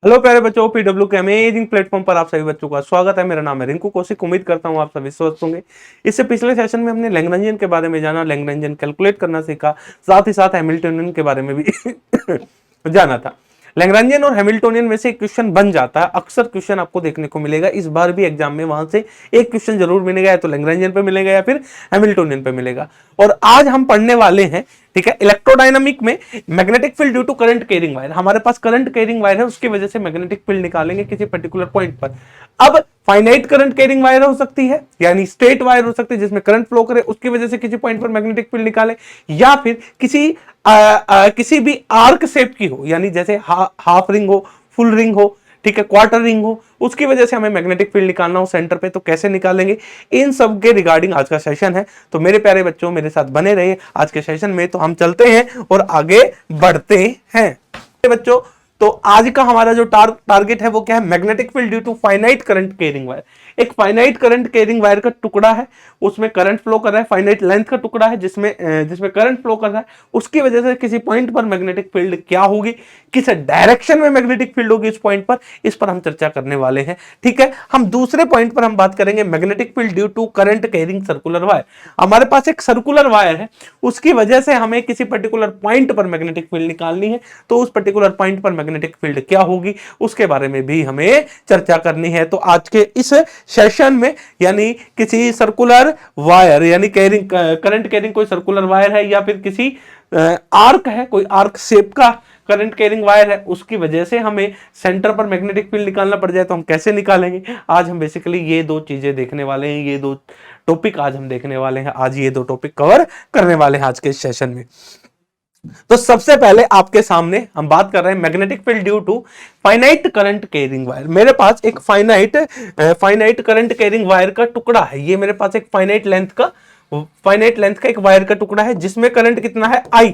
Hello प्यारे बच्चों, PW के अमेजिंग प्लेटफॉर्म पर आप सभी बच्चों का स्वागत है। मेरा नाम है रिंकू कौशिक। उम्मीद करता हूँ आप सभी स्वस्थ होंगे। इससे पिछले सेशन में हमने लैग्रेंजियन के बारे में जाना, लैग्रेंजियन कैलकुलेट करना सीखा, साथ ही साथ हैमिल्टनियन के बारे में भी जाना था। लैग्रेंजियन और हैमिल्टनियन में से एक क्वेश्चन बन जाता है, अक्सर क्वेश्चन आपको देखने को मिलेगा। इस बार भी एग्जाम में वहां से एक क्वेश्चन जरूर मिलेगा, या तो लैग्रेंजियन पे मिलेगा या फिर हैमिल्टनियन पे मिलेगा। और आज हम पढ़ने वाले हैं, ठीक है, इलेक्ट्रोडायनामिक में magnetic field due to current carrying wire. हमारे पास करंट कैरिंग वायर है, उसकी वजह से मैग्नेटिक फील्ड निकालेंगे किसी पर्टिकुलर पॉइंट पर। अब फाइनाइट करंट कैरिंग वायर हो सकती है, यानी स्ट्रेट वायर हो सकती है जिसमें करंट फ्लो करे, उसकी वजह से किसी पॉइंट पर मैग्नेटिक फील्ड निकाले, या फिर किसी भी आर्क शेप की हो, यानी जैसे हाफ रिंग हो, फुल रिंग हो, ठीक है, क्वार्टर रिंग हो, उसकी वजह से हमें मैग्नेटिक फील्ड निकालना हो सेंटर पे, तो कैसे निकालेंगे, इन सब के रिगार्डिंग आज का सेशन है। तो मेरे प्यारे बच्चों, मेरे साथ बने रहिए आज के सेशन में। तो हम चलते हैं और आगे बढ़ते हैं बच्चों। तो आज का हमारा जो टारगेट है वो क्या है? Magnetic field due to finite current carrying wire. एक फाइनाइट करंट कैरिंग वायर का टुकड़ा है, उसमें करंट फ्लो कर रहा है, फाइनाइट लेंथ का टुकड़ा है जिसमें करंट फ्लो कर रहा है, उसकी वजह से किसी पॉइंट पर मैग्नेटिक फील्ड क्या होगी, किस डायरेक्शन में मैग्नेटिक फील्ड होगी उस पॉइंट पर, इस पर हम चर्चा करने वाले हैं। ठीक है, हम दूसरे पॉइंट पर हम बात करेंगे magnetic field due to current carrying circular wire. हमारे पास एक सर्कुलर वायर है, उसकी वजह से हमें किसी पर्टिकुलर पॉइंट पर मैग्नेटिक फील्ड निकालनी है, तो उस पर्टिकुलर पॉइंट पर मैग्नेटिक फील्ड क्या होगी उसके बारे में भी हमें चर्चा करनी है। तो आज के इस सेशन में, यानी किसी सर्कुलर वायर, यानी कैरिंग करंट कैरिंग कोई सर्कुलर वायर है, या फिर किसी आर्क है, कोई आर्क शेप का करंट कैरिंग वायर है, उसकी वजह से हमें सेंटर पर मैग्नेटिक फील्ड निकालना पड़ जाए, तो हम कैसे निकालेंगे? आज हम बेसिकली ये दो चीजें देखने वाले हैं, ये दो टॉपिक आज हम देखने वाले हैं। आज ये दो टॉपिक कवर करने वाले हैं आज के सेशन में। तो सबसे पहले आपके सामने हम बात कर रहे हैं magnetic field due to finite current carrying wire. मेरे पास एक फाइनाइट करंट कैरिंग वायर का टुकड़ा है। ये मेरे पास एक फाइनाइट लेंथ का एक वायर का टुकड़ा है जिसमें करंट कितना है, I।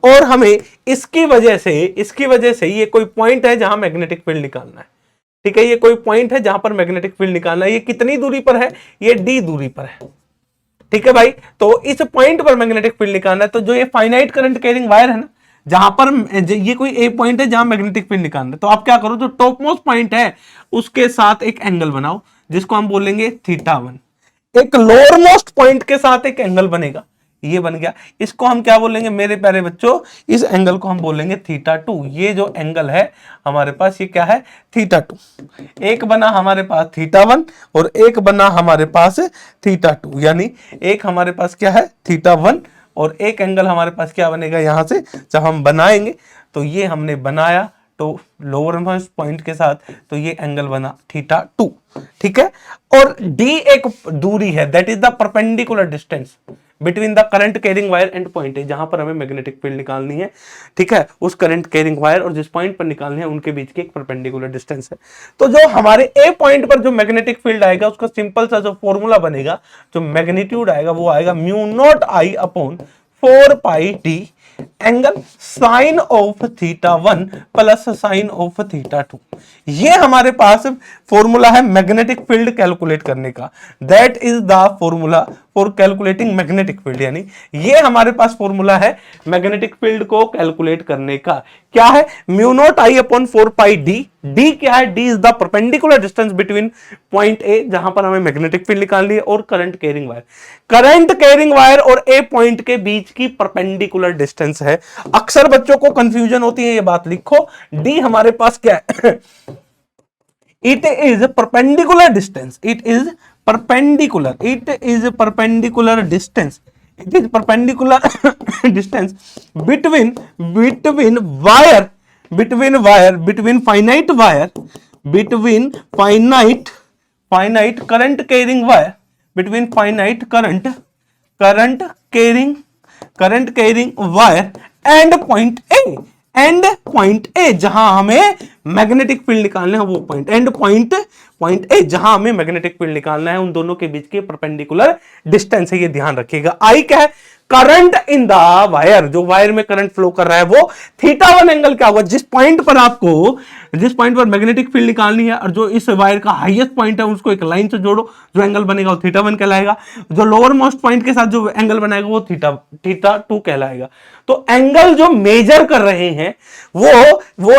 और हमें इसकी वजह से ये कोई पॉइंट है जहां मैग्नेटिक फील्ड निकालना है। ठीक है, ये कोई पॉइंट है जहां पर मैग्नेटिक फील्ड निकालना है। ये कितनी दूरी पर है? ये d दूरी पर है। ठीक है भाई, तो इस पॉइंट पर मैग्नेटिक फील्ड निकालना है। तो जो ये फाइनाइट करंट कैरिंग वायर है ना, जहां पर ये कोई एक पॉइंट है जहां मैग्नेटिक फील्ड निकालना है, तो आप क्या करो, जो टॉप मोस्ट पॉइंट है उसके साथ एक एंगल बनाओ जिसको हम बोलेंगे θ1। एक लोअर मोस्ट पॉइंट के साथ एक एंगल बनेगा, ये बन गया। इसको हम क्या बोलेंगे मेरे प्यारे बच्चों? इस एंगल को हम बोलेंगे θ2। ये जो एंगल है हमारे पास, ये क्या है? θ2। एक बना हमारे पास θ1 और एक बना हमारे पास θ2, यानी एक हमारे पास क्या है, θ1, और एक एंगल हमारे पास क्या बनेगा यहां से जब हम बनाएंगे। तो ये हमने बनाया तो लोअर मोस्ट पॉइंट के साथ, तो ये एंगल बना θ2। ठीक है, और d एक दूरी है, that is the perpendicular distance between the current carrying wire and point है जहां पर हमें मैग्नेटिक फील्ड निकालनी है। ठीक है, उस करंट कैरिंग वायर और जिस पॉइंट पर निकालनी है उनके बीच की एक परपेंडिकुलर डिस्टेंस है। तो जो हमारे ए पॉइंट पर जो मैग्नेटिक फील्ड आएगा उसका सिंपल सा जो फॉर्मूला बनेगा, जो मैग्नीट्यूड आएगा वो आएगा μ0I upon 4πd angle sine of θ1 plus sine of θ2। ये हमारे पास फॉर्मूला है मैग्नेटिक फील्ड कैलकुलेट करने का। That is the formula for calculating magnetic field, यानी ये हमारे पास फॉर्मूला है मैग्नेटिक फील्ड को कैलकुलेट करने का। क्या है? μ0I upon 4πd। d क्या है? d is the perpendicular distance between point A जहां पर हमें मैग्नेटिक फील्ड निकालनी है और current carrying wire. Current carrying wire और ए पॉइंट के बीच की परपेंडिकुलर डिस्टेंस है। अक्सर बच्चों को कंफ्यूजन होती है, ये बात लिखो। d हमारे पास क्या है? It is perpendicular distance, it is perpendicular distance, it is perpendicular distance between finite current carrying wire, between finite current carrying wire and point A, जहां हमें मैग्नेटिक फील्ड निकालना है वो पॉइंट, एंड पॉइंट ए जहां हमें magnetic field निकालना है, उन दोनों के बीच के परपेंडिकुलर डिस्टेंस है, ये ध्यान रखिएगा। आई क्या है? करंट इन द वायर, जो वायर में करंट फ्लो कर रहा है वो θ1 एंगल क्या होगा? जिस पॉइंट पर मैग्नेटिक फील्ड निकालनी है और जो इस वायर का हाईएस्ट पॉइंट है उसको एक लाइन से जोड़ो, जो एंगल बनेगा वो θ1 कहलाएगा। जो लोअर मोस्ट पॉइंट के साथ जो एंगल बनाएगा वो θ2 कहलाएगा। तो एंगल जो मेजर कर रहे हैं वो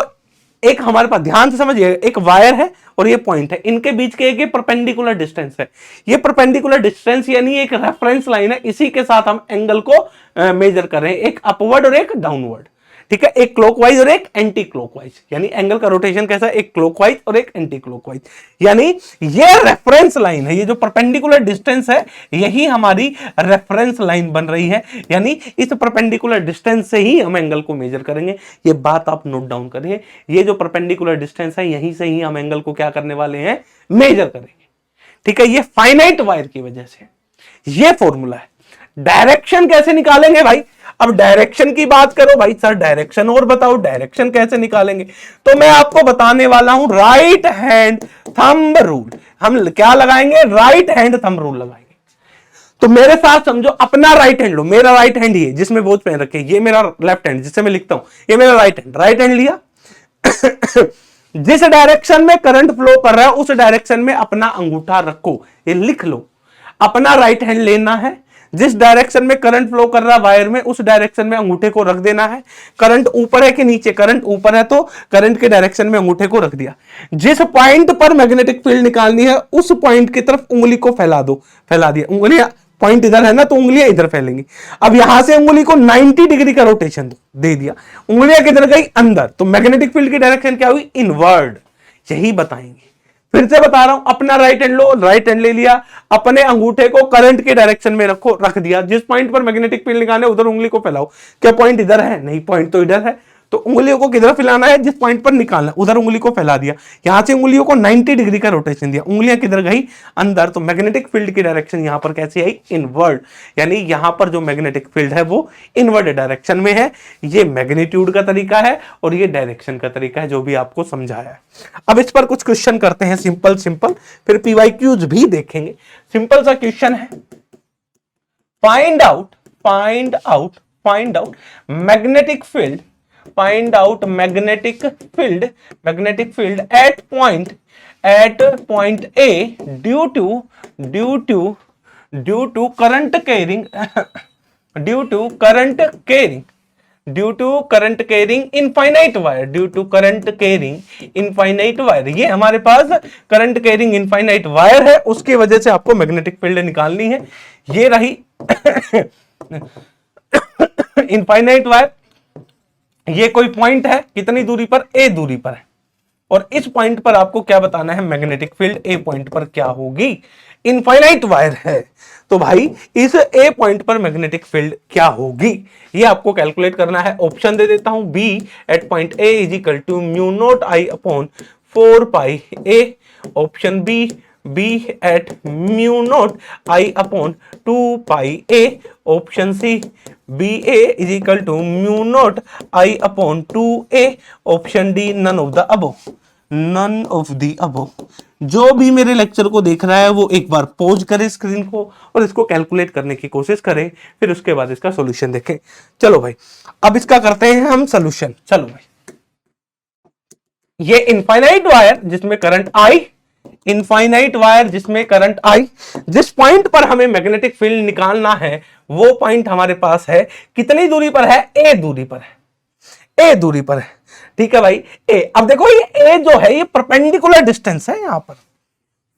एक हमारे पास, ध्यान से समझिए, एक वायर है और ये पॉइंट है, इनके बीच के एक परपेंडिकुलर डिस्टेंस है। ये परपेंडिकुलर डिस्टेंस यानी एक रेफरेंस लाइन है, इसी के साथ हम एंगल को मेजर कर रहे हैं, एक अपवर्ड और एक डाउनवर्ड। ठीक है, एक क्लॉकवाइज और एक एंटी क्लॉकवाइज, यानी एंगल का रोटेशन कैसा है, एक क्लॉकवाइज और एक एंटी क्लॉकवाइज। यानी ये रेफरेंस लाइन है, ये जो परपेंडिकुलर डिस्टेंस है यही हमारी रेफरेंस लाइन बन रही है, यानी इस परपेंडिकुलर डिस्टेंस से ही हम एंगल को मेजर करेंगे। ये बात आप नोट डाउन करिए, ये जो परपेंडिकुलर डिस्टेंस है यहीं से ही हम एंगल को क्या करने वाले हैं, मेजर करेंगे। ठीक है, ये फाइनाइट वायर की वजह से ये फॉर्मूला है। डायरेक्शन कैसे निकालेंगे भाई, अब डायरेक्शन की बात करो भाई, सर डायरेक्शन और बताओ, डायरेक्शन कैसे निकालेंगे, तो मैं आपको बताने वाला हूं राइट हैंड थंब रूल। हम क्या लगाएंगे, राइट हैंड थंब रूल लगाएंगे। तो मेरे साथ समझो, अपना राइट हैंड लो, मेरा राइट हैंड ही है जिसमें वॉच पहन रखे, ये मेरा लेफ्ट हैंड जिससे मैं लिखता हूं, ये मेरा राइट हैंड लिया। जिस डायरेक्शन में करंट फ्लो कर रहा है उस डायरेक्शन में अपना अंगूठा रखो, ये लिख लो। अपना राइट हैंड लेना है, जिस डायरेक्शन में करंट फ्लो कर रहा है वायर में उस डायरेक्शन में अंगूठे को रख देना है। करंट ऊपर है कि नीचे, करंट ऊपर है तो करंट के डायरेक्शन में अंगूठे को रख दिया। जिस पॉइंट पर मैग्नेटिक फील्ड निकालनी है उस पॉइंट की तरफ उंगली को फैला दो, फैला दिया, उंगलियां, पॉइंट इधर है ना तो उंगलियां इधर फैलेंगी। अब यहां से उंगली को 90 डिग्री का रोटेशन दे दिया, उंगलियां किधर गई, अंदर, तो मैग्नेटिक फील्ड की डायरेक्शन क्या हुई, इनवर्ड। यही बताएंगे, फिर से बता रहा हूं, अपना राइट हैंड लो, राइट हैंड ले लिया, अपने अंगूठे को करंट के डायरेक्शन में रखो, रख दिया, जिस पॉइंट पर मैग्नेटिक फील्ड निकालने उधर उंगली को फैलाओ। क्या पॉइंट इधर है, नहीं, पॉइंट तो इधर है, तो उंगलियों को किधर फैलाना है, जिस पॉइंट पर निकालना उधर उंगली को फैला दिया। यहां से उंगलियों को 90 डिग्री का रोटेशन दिया, उंगलियां किधर गई, अंदर, तो मैग्नेटिक फील्ड की डायरेक्शन यहां पर कैसी आई, इनवर्ड। यानी यहां पर जो मैग्नेटिक फील्ड है वो इनवर्ड डायरेक्शन में है। ये मैग्नीट्यूड का तरीका है और ये डायरेक्शन का तरीका है जो भी आपको समझाया है। अब इस पर कुछ क्वेश्चन करते हैं, सिंपल सिंपल, फिर पीवाईक्यूज भी देखेंगे। सिंपल सा क्वेश्चन है, find out magnetic field, find out magnetic field at point A due to current carrying infinite wire, ये हमारे पास करंट कैरिंग इनफाइनाइट वायर है, उसकी वजह से आपको मैग्नेटिक फील्ड निकालनी है। ये रही इनफाइनाइट वायर, ये कोई पॉइंट है, कितनी दूरी पर, ए दूरी पर है, और इस पॉइंट पर आपको क्या बताना है, मैग्नेटिक फील्ड ए पॉइंट पर क्या होगी, इनफाइनाइट वायर है, तो भाई इस ए पॉइंट पर मैग्नेटिक फील्ड क्या होगी ये आपको कैलकुलेट करना है। ऑप्शन दे देता हूं, B at point A is equal to mu naught I upon 4 pi A, option B at mu naught I upon 2 pi A, option C B A is equal to mu naught I upon 2a, option D none of the above. जो भी मेरे lecture को देख रहा है वो एक बार pause करे स्क्रीन को और इसको कैलकुलेट करने की कोशिश करे, फिर उसके बाद इसका सॉल्यूशन देखें। चलो भाई, अब इसका करते हैं हम सॉल्यूशन। चलो भाई, ये इनफाइनाइट वायर जिसमें करंट आई, जिस पॉइंट पर हमें मैग्नेटिक फील्ड निकालना है वो पॉइंट हमारे पास है, कितनी दूरी पर है, ए दूरी पर है। ठीक है भाई, ए, अब देखो ये ए जो है ये परपेंडिकुलर डिस्टेंस है। यहां पर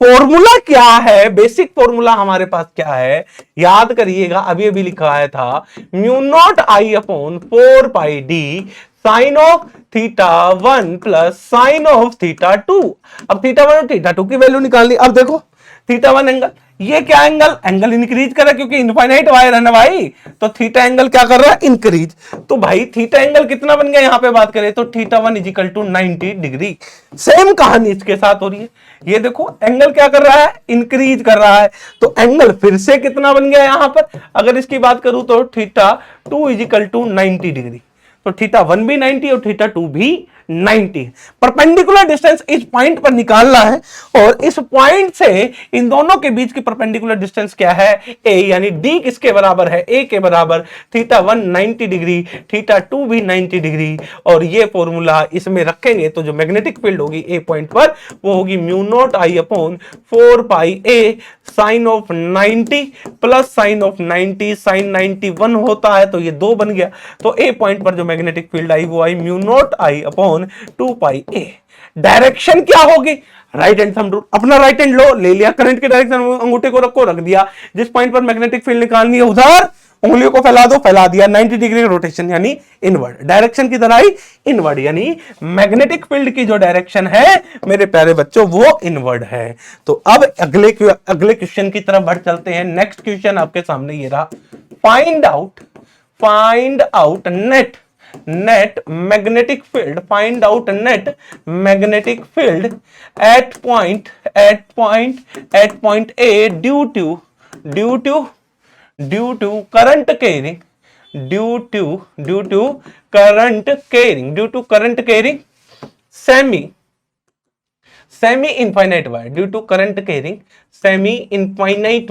फॉर्मूला क्या है, बेसिक फॉर्मूला हमारे पास क्या है, याद करिएगा, अभी अभी लिखा था, mu naught I upon 4 pi D sine of theta 1 plus sine of theta 2। अब थीटा 1 और थीटा 2 की वैल्यू निकालनी। अब देखो थीटा 1 एंगल, ये क्या एंगल इंक्रीज कर रहा है क्योंकि इनफाइनाइट वायर है ना भाई, तो थीटा एंगल क्या कर रहा है, इंक्रीज। तो भाई थीटा एंगल कितना बन गया, यहां पे बात करें तो theta 1 is equal to 90 degree. Same कहानी इसके साथ हो रही है, ये देखो एंगल क्या कर रहा है, इंक्रीज कर रहा है, तो एंगल फिर से कितना बन गया यहां पर, अगर इसकी बात करूं तो theta 2 is equal to 90 degree, तो थीटा 1 भी 90 और थीटा 2 भी 90। परपेंडिकुलर डिस्टेंस इस पॉइंट पर निकालना है और इस पॉइंट से इन दोनों के बीच की परपेंडिकुलर डिस्टेंस क्या है, ए, यानी डी किसके बराबर है, ए के बराबर। थीटा 1 90 डिग्री, थीटा 2 भी 90 डिग्री, और ये फॉर्मूला इसमें रखेंगे तो जो मैग्नेटिक फील्ड होगी ए पॉइंट पर वो होगी mu naught I upon 4 pi A sine of 90 plus sine of 90, sine 91 होता है तो ये 2 बन गया, तो ए पॉइंट पर जो मैग्नेटिक फील्ड आई वो आई mu naught I upon upon 2 pi A. Direction क्या होगी, राइट हैंड थंब रूल, अपना राइट हैंड लो, ले लिया, करंट की डायरेक्शन अंगूठे को रखो, रख दिया, जिस पॉइंट पर मैग्नेटिक फील्ड निकालनी है उधर उंगलियों को फैला दो, फैला दिया, 90 डिग्री रोटेशन यानी इनवर्ड। डायरेक्शन की तरह आई इनवर्ड, यानी मैग्नेटिक फील्ड की जो डायरेक्शन है मेरे प्यारे बच्चों वो इनवर्ड है। तो अब अगले क्वेश्चन की तरफ बढ़ चलते हैं। नेक्स्ट क्वेश्चन आपके सामने ये रहा, find out net magnetic field, find out net magnetic field at point A due to current carrying semi infinite wire, due to current carrying semi infinite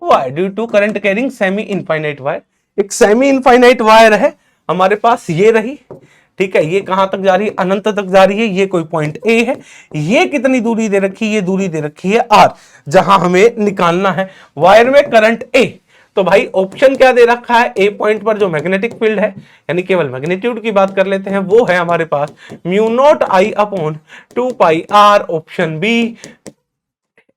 wire due to current carrying semi infinite wire। एक semi infinite wire है हमारे पास, ये रही, ठीक है, ये कहां तक जा रही है, अनंत तक जा रही है, ये कोई पॉइंट ए है, ये कितनी दूरी दे रखी है, ये दूरी दे रखी है आर, जहां हमें निकालना है वायर में करंट ए। तो भाई ऑप्शन क्या दे रखा है, ए पॉइंट पर जो मैग्नेटिक फील्ड है, यानी केवल मैग्नीट्यूड की बात कर लेते हैं, वो है हमारे पास mu naught I upon 2 pi R. Option B,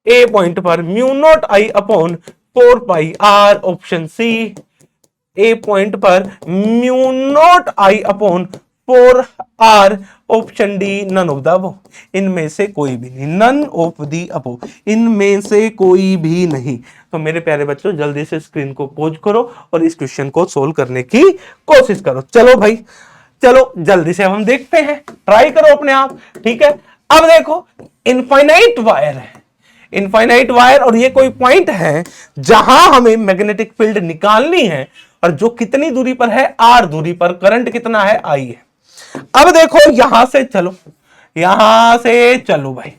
A point पर mu naught I upon 4 pi R. Option C, A point पर mu naught I upon 4 R. Option D, none of the above, इनमें से कोई भी नहीं, none of the above, इनमें से कोई भी नहीं। तो मेरे प्यारे बच्चों जल्दी से स्क्रीन को पॉज करो और इस क्वेश्चन को सोल्व करने की कोशिश करो। चलो भाई, चलो जल्दी से हम देखते हैं, ट्राई करो अपने आप, ठीक है। अब देखो इनफाइनाइट वायर है, इनफाइनाइट वायर, और ये कोई पॉइंट है जहां हमें मैग्नेटिक फील्ड निकालनी है, और जो कितनी दूरी पर है, आर दूरी पर, करंट कितना है, आई है। अब देखो यहां से चलो भाई,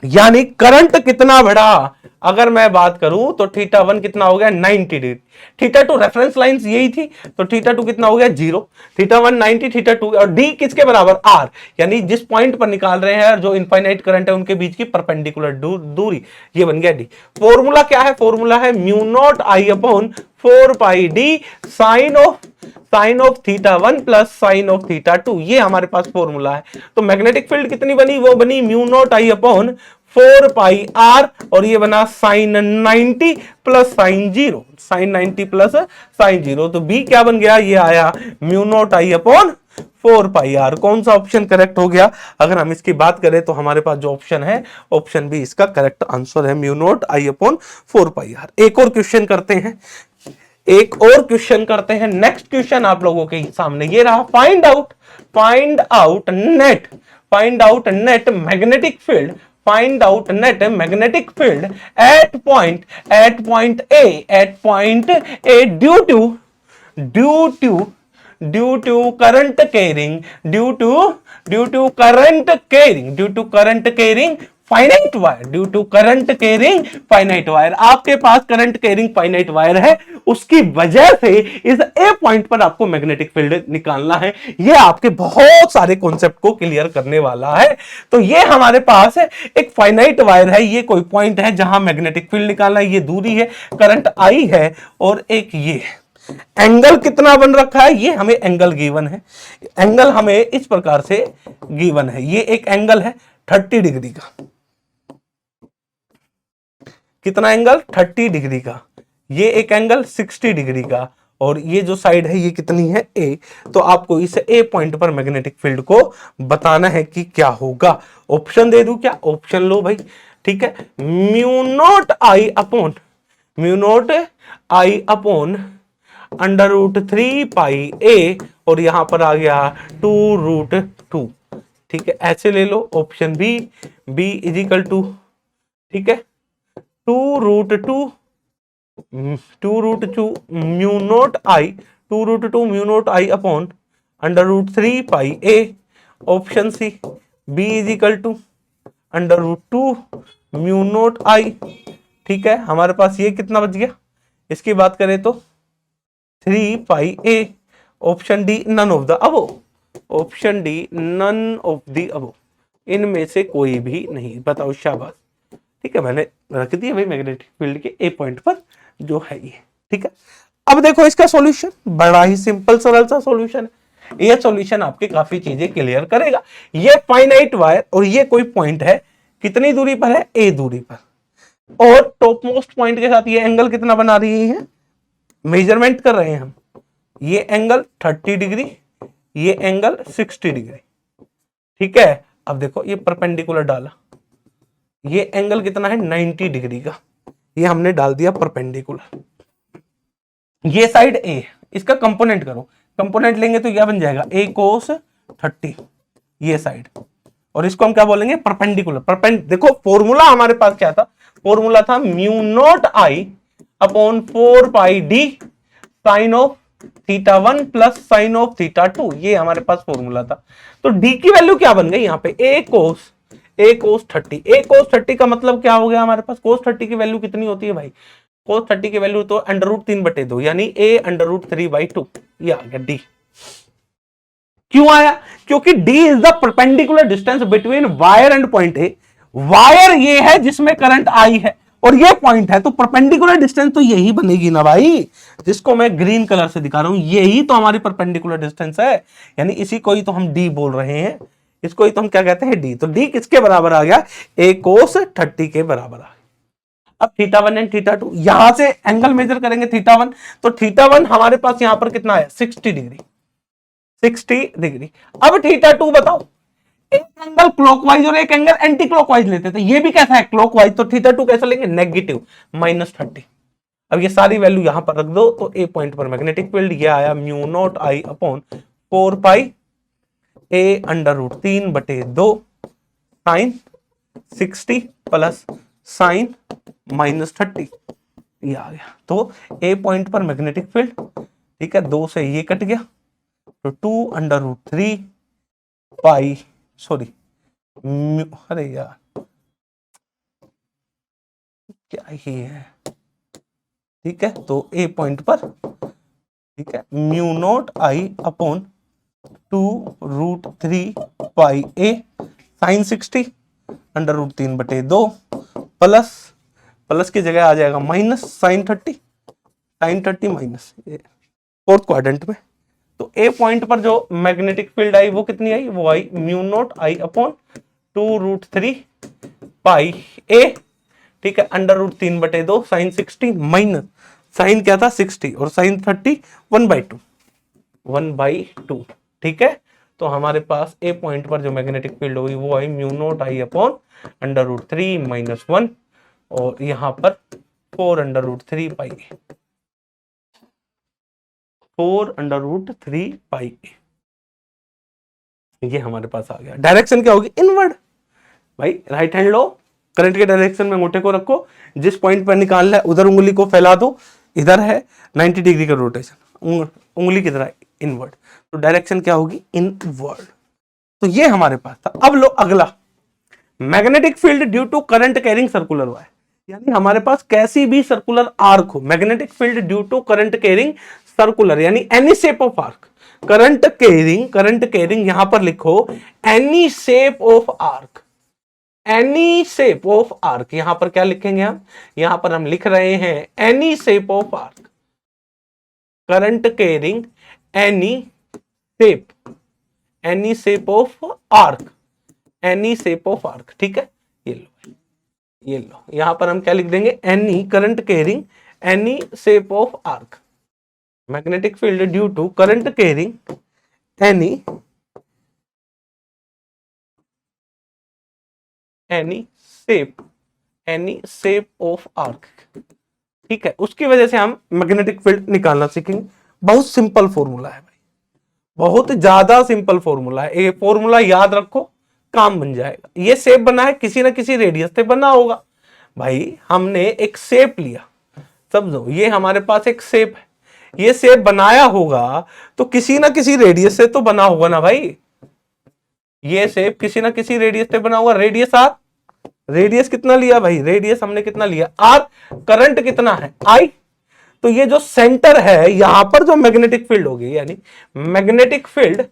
यानी करंट कितना बढ़ा, अगर मैं बात करूं तो थीटा 1 कितना हो गया, 90 डिग्री, थीटा 2 रेफरेंस लाइंस यही थी, तो थीटा 2 कितना हो गया, 0, थीटा 1 90, थीटा 2, और डी किसके बराबर, आर, यानी जिस पॉइंट पर निकाल रहे हैं जो इनफाइनाइट करंट है उनके बीच की परपेंडिकुलर दूरी, ये बन गया डी। फॉर्मूला क्या है, फॉर्मूला है mu naught I upon 4 pi D sine of theta 1 plus sine of theta 2, ये हमारे पास फॉर्मूला है। तो मैग्नेटिक फील्ड कितनी बनी, वो बनी mu naught I upon 4 pi R, और ये बना sine 90 plus sine 0, sine 90 plus sine 0। तो बी क्या बन गया, ये आया mu naught I upon 4 pi R. कौन सा ऑप्शन करेक्ट हो गया, अगर हम इसकी बात करें तो हमारे पास जो ऑप्शन है, ऑप्शन बी इसका करेक्ट आंसर है, mu naught I upon 4 pi R. एक और क्वेश्चन करते हैं, नेक्स्ट क्वेश्चन आप लोगों के सामने ये रहा, find out net magnetic field, find out net magnetic field at point A due to current carrying finite wire, due to current carrying finite wire. आपके पास करंट कैरिंग फाइनाइट वायर है, उसकी वजह से इस ए पॉइंट पर आपको मैग्नेटिक फील्ड निकालना है। ये आपके बहुत सारे कॉन्सेप्ट को क्लियर करने वाला है। तो ये हमारे पास है एक फाइनाइट वायर है, ये कोई पॉइंट है जहां मैग्नेटिक फील्ड निकालना है, ये दूरी है, करंट आई है, और एक ये एंगल कितना बन रखा है, ये हमें एंगल गिवन है, एंगल हमें इस प्रकार से गिवन है। ये एक एंगल है 30 डिग्री का, कितना एंगल, 30 डिग्री का, ये एक एंगल 60 डिग्री का, और ये जो साइड है ये कितनी है, ए। तो आपको इस ए पॉइंट पर मैग्नेटिक फील्ड को बताना है कि क्या होगा। ऑप्शन दे दूं क्या, ऑप्शन लो भाई, ठीक है। Mu naught I upon √3 pi ए, और यहां पर आ गया 2√2, ठीक है, ऐसे ले लो। Option B is equal to, ठीक है, 2√2 mu naught I upon √3 pi A. Option C, B is equal to √2 mu naught I, ठीक है। हमारे पास ये कितना बच गया, इसकी बात करें तो 3 pi A. Option D, none of the above, option D, none of the above, इनमें से कोई भी नहीं। बताओ, शाबाश, ठीक है, मैंने रख दिया भाई मैग्नेटिक फील्ड के ए पॉइंट पर जो है ये, ठीक है। अब देखो इसका सॉल्यूशन बड़ा ही सिंपल सरल सा सॉल्यूशन है। ये सॉल्यूशन आपकी काफी चीजें क्लियर करेगा। ये फाइनाइट वायर और ये कोई पॉइंट है, कितनी दूरी पर है, ए दूरी पर, और टॉप मोस्ट पॉइंट के साथ ये एंगल कितना बना रही है, मेजरमेंट कर रहे हैं हम। ये एंगल 30 डिग्री, ये एंगल 60 डिग्री, ठीक है। अब देखो ये परपेंडिकुलर डाला, ये एंगल कितना है 90 डिग्री का, ये हमने डाल दिया परपेंडिकुलर। ये साइड ए, इसका कंपोनेंट करो, कंपोनेंट लेंगे तो क्या बन जाएगा, ए कोस 30, ये साइड, और इसको हम क्या बोलेंगे, परपेंडिकुलर। देखो फॉर्मूला हमारे पास क्या था, फॉर्मूला था mu naught I upon 4 pi D sine of theta 1 plus sine of theta 2, ये हमारे पास फॉर्मूला था। तो डी की वैल्यू क्या बन गई यहाँ पे, ए कोस 30। ए कोस 30 का मतलब क्या हो गया हमारे पास, कोस 30 की वैल्यू कितनी होती है भाई, कोस 30 की वैल्यू तो √3/2 यानी a √3/2, ये आ गया डी। क्यों आया, क्योंकि d is the perpendicular distance between wire and point A. Wire ये है जिसमें करंट आई है और ये पॉइंट है, तो परपेंडिकुलर डिस्टेंस तो यही बनेगी ना भाई, जिसको मैं ग्रीन कलर से दिखा रहा हूं, यही तो हमारी परपेंडिकुलर डिस्टेंस है, यानी इसी को ही तो हम d बोल रहे हैं, इसको ही तो हम क्या कहते हैं, d। तो d किसके बराबर आ गया, a cos 30 के बराबर आ गया। अब θ1 एंड θ2 यहां से एंगल मेजर करेंगे, θ1 तो θ1 हमारे पास यहां पर कितना है 60 डिग्री, 60 डिग्री। अब θ2 बताओ, एक एंगल क्लॉकवाइज और एक एंगल एंटी क्लॉकवाइज लेते थे, ये भी कैसा है क्लॉकवाइज, तो θ2 कैसा लेंगे, नेगेटिव -30। अब ये सारी वैल्यू यहां पर रख दो, तो ए पॉइंट पर मैग्नेटिक फील्ड ये आया mu naught I upon 4 pi a √3/2 sine 60 plus sine -30, ये आ गया। तो ए पॉइंट पर मैग्नेटिक फील्ड, ठीक है, 2 से ये कट गया, तो 2√3 पाई, सॉरी अरे यार क्या ही है, ठीक है, तो ए पॉइंट पर, ठीक है, mu naught I upon 2√3 pi A sine 60 √3/2 plus की जगह आ जाएगा minus sine 30 minus fourth quadrant में। तो ए पॉइंट पर जो मैग्नेटिक फील्ड आई वो कितनी आई, वो आई mu naught I upon 2√3 pi ए, ठीक है, √3/2 साइन 60 माइनस साइन क्या था 60 और साइन 30 1/2, ठीक है। तो हमारे पास ए पॉइंट पर जो मैग्नेटिक फील्ड होगी वो आई म्यू नॉट आई अपॉन √3 - 1 और यहां पर 4√3 पाई, 4√3 पाई, ये हमारे पास आ गया। डायरेक्शन क्या होगी, इनवर्ड भाई, राइट हैंड लो, करंट के डायरेक्शन में अंगूठे को रखो, जिस पॉइंट पर निकालना है उधर उंगली को फैला दो, इधर है 90 डिग्री का रोटेशन, उंगली किधर है, इनवर्ड, तो डायरेक्शन क्या होगी, इनवर्ड। तो ये हमारे पास था। अब लो अगला, magnetic field due to current carrying circular wire, यानी हमारे पास कैसी भी सर्कुलर आर्क हो, magnetic field due to current carrying circular, यानी any shape of arc, current carrying यहां पर लिखो any shape of arc, any shape of arc, यहां पर क्या लिखेंगे हम, यहां पर हम लिख रहे हैं any shape of arc, current carrying any shape of arc, any shape of arc, ठीक है। ये लो यहां पर हम क्या लिख देंगे, any current carrying any shape of arc, magnetic field due to current carrying any shape of arc, ठीक है। उसकी वजह से हम मैग्नेटिक फील्ड निकालना सीखेंगे। बहुत सिंपल फॉर्मूला है भाई, बहुत ज्यादा सिंपल फॉर्मूला है, ये फॉर्मूला याद रखो, काम बन जाएगा। ये शेप बना है, किसी ना किसी रेडियस से बना होगा भाई, हमने एक शेप लिया, समझो ये हमारे पास एक शेप है, ये शेप बनाया होगा तो किसी ना किसी रेडियस से तो बना होगा ना भाई, ये शेप किसी ना किसी रेडियस से बना होगा। रेडियस आर, रेडियस कितना लिया भाई, रेडियस हमने कितना लिया आर, करंट कितना है आई, तो ये जो सेंटर है यहां पर जो मैग्नेटिक फील्ड होगी, यानी magnetic field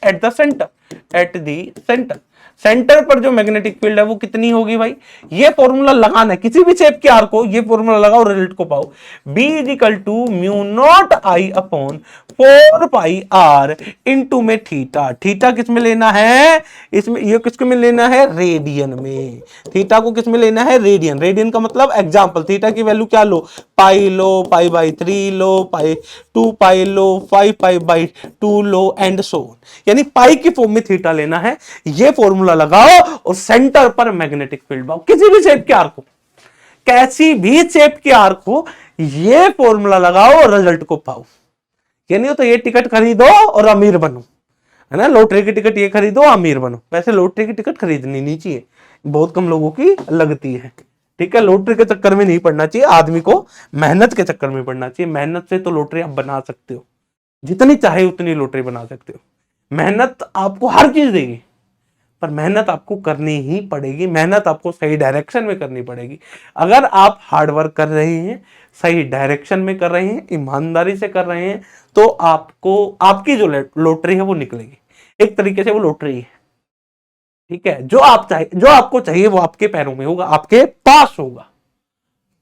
at the centre, at the centre. Centre पर जो मैग्नेटिक फील्ड है वो कितनी होगी भाई, ये फॉर्मूला लगाना है किसी भी शेप के आर को, ये फॉर्मूला लगाओ रिजल्ट को पाओ। B is equal to mu naught I upon 4 pi R into में थीटा। थीटा किस में लेना है, इसमें ये किसके में लेना है, रेडियन में। थीटा को किस में लेना है, रेडियन। रेडियन का मतलब एग्जांपल, थीटा की वैल्यू क्या लो, पाई लो, पाई बाई 3 लो, पाई 2 पाई लो, 5 पाई बाई 2 लो एंड सो ऑन। यानी पाई की फॉर्म में थीटा लेना है। ये फॉर्मूला लगाओ और सेंटर पर मैग्नेटिक फील्ड पाओ किसी भी शेप के आर को, कैसी भी शेप के आर को, ये फॉर्मूला लगाओ और रिजल्ट को पाओ। यानी तो ये टिकट खरीदो और अमीर बनो, है ना, लॉटरी की टिकट ये खरीदो अमीर बनो। वैसे लॉटरी की टिकट खरीदनी नहीं चाहिए, बहुत कम लोगों की लगती है, ठीक है। लॉटरी के चक्कर में नहीं पड़ना चाहिए आदमी को, मेहनत के चक्कर में पड़ना चाहिए। मेहनत से तो लॉटरी आप बना सकते हो, जितनी चाहे उतनी लॉटरी बना सकते हो। मेहनत आपको हर चीज देगी, पर मेहनत आपको करनी ही पड़ेगी, मेहनत आपको सही डायरेक्शन में करनी पड़ेगी। अगर आप हार्ड वर्क कर रहे हैं, सही डायरेक्शन में कर रहे हैं, ईमानदारी से कर रहे हैं, तो आपको आपकी जो लॉटरी है वो निकलेगी। एक तरीके से वो लॉटरी है, ठीक है। जो आप चाहिए, जो आपको चाहिए वो आपके पैरों में होगा, आपके पास होगा,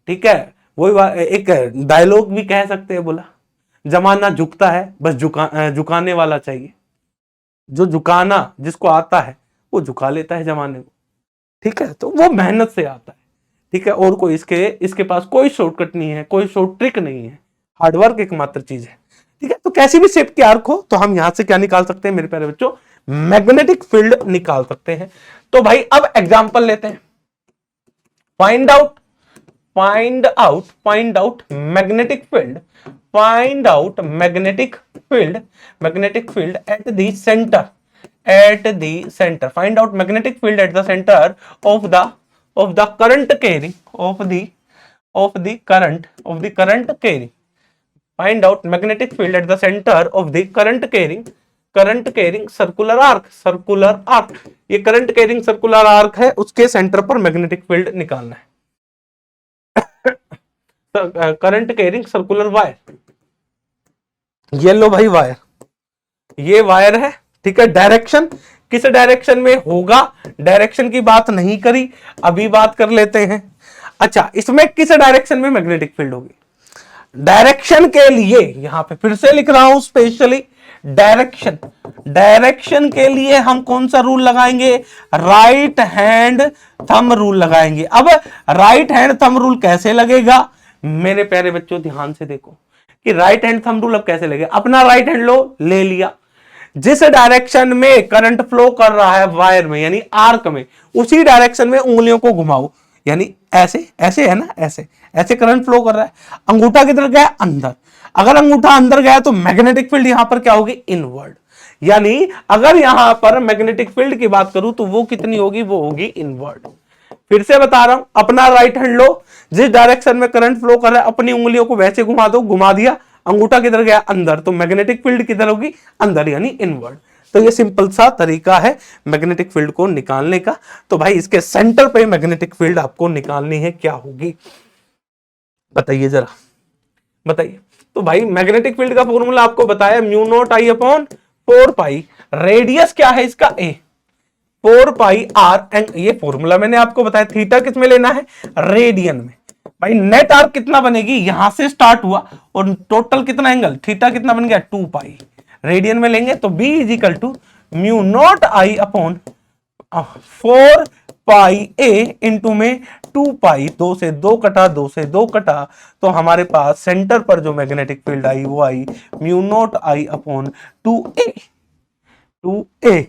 ठीक है। वही एक डायलॉग भी कह सकते हैं, बोला जमाना झुकता है, बस झुकाने वाला चाहिए। जो झुकाना जिसको आता है वो झुका लेता है जमाने को, ठीक है। तो वो मेहनत से आता है, ठीक है। और कोई इसके पास कोई शॉर्टकट नहीं है, कोई शॉर्ट ट्रिक नहीं है, हार्डवर्क एकमात्र चीज है, ठीक है। तो कैसी भी शेप की आर्क हो, तो हम यहां से क्या निकाल सकते हैं मेरे प्यारे बच्चों, मैग्नेटिक फील्ड निकाल सकते हैं। तो भाई अब एग्जांपल लेते हैं। Find out magnetic field, find out magnetic field at the centre, find out magnetic field at the center of the current carrying of the current carrying. Find out magnetic field at the center of the current carrying circular arc। ये current carrying circular arc है, उसके centre पर magnetic field निकालना है। Current carrying circular wire, ये लो भाई wire, ये wire है, ठीक है। डायरेक्शन किस डायरेक्शन में होगा, डायरेक्शन की बात नहीं करी, अभी बात कर लेते हैं। अच्छा, इसमें किस डायरेक्शन में मैग्नेटिक फील्ड होगी, डायरेक्शन के लिए यहां पे फिर से लिख रहा हूं स्पेशली, डायरेक्शन के लिए हम कौन सा रूल लगाएंगे, राइट हैंड थंब रूल लगाएंगे। अब राइट हैंड थंब रूल कैसे लगेगा, मेरे प्यारे बच्चों ध्यान से देखो कि राइट हैंड थंब रूल अब कैसे लगेगा। अपना राइट हैंड लो, ले लिया, जिस डायरेक्शन में करंट फ्लो कर रहा है वायर में यानी आर्क में, उसी डायरेक्शन में उंगलियों को घुमाओ, यानी ऐसे ऐसे है ना, ऐसे ऐसे करंट फ्लो कर रहा है। अंगूठा किधर गया, अंदर। अगर अंगूठा अंदर गया तो मैग्नेटिक फील्ड यहां पर क्या होगी, इनवर्ड। यानी अगर यहां पर मैग्नेटिक फील्ड की बात करूं तो वो कितनी होगी, वो होगी इनवर्ड। फिर से बता रहा हूं, अपना राइट हैंड लो, जिस डायरेक्शन में करंट फ्लो कर रहा है अपनी उंगलियों को वैसे घुमा दो, घुमा दिया, अंगूठा किधर गया, अंदर, तो मैग्नेटिक फील्ड किधर होगी, अंदर, यानी इनवर्ड। तो ये सिंपल सा तरीका है मैग्नेटिक फील्ड को निकालने का। तो भाई इसके सेंटर पे मैग्नेटिक फील्ड आपको निकालनी है, क्या होगी बताइए जरा, बताइए। तो भाई मैग्नेटिक फील्ड का फॉर्मूला आपको बताया, mu naught I upon 4 pi, radius क्या है इसका a, 4 पाई आर, एंड ये फॉर्मूला मैंने आपको बताया, थीटा किस में लेना है, रेडियन में। भाई नेट आर्क कितना बनेगी, यहां से स्टार्ट हुआ और टोटल कितना एंगल, थीटा कितना बन गया, 2 पाई, रेडियन में लेंगे तो b is equal to mu naught I upon 4 pi a into में 2 पाई, 2 से 2 कटा, 2 से 2 कटा, तो हमारे पास सेंटर पर जो मैग्नेटिक फील्ड आई वो आई mu naught I upon 2a,